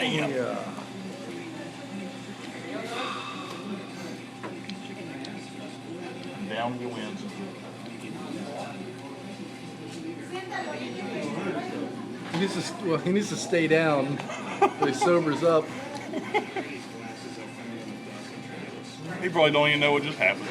Yeah. Down he wins. He needs to stay down so he sobers up. He probably don't even know what just happened.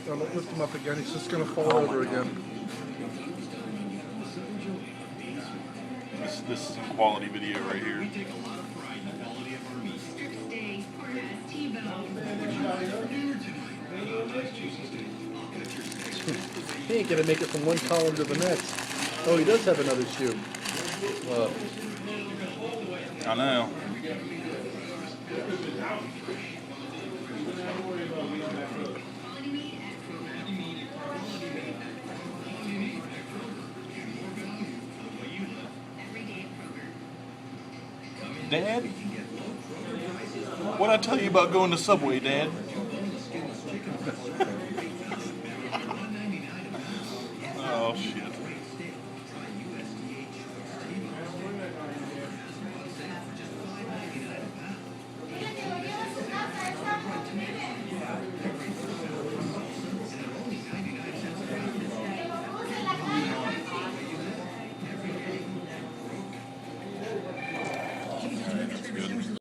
Don't lift him up again. He's just going to fall over again. This is some quality video right here. He ain't going to make it from one column to the next. Oh, he does have another shoe. I know. Dad? What'd I tell you about going to Subway, Dad?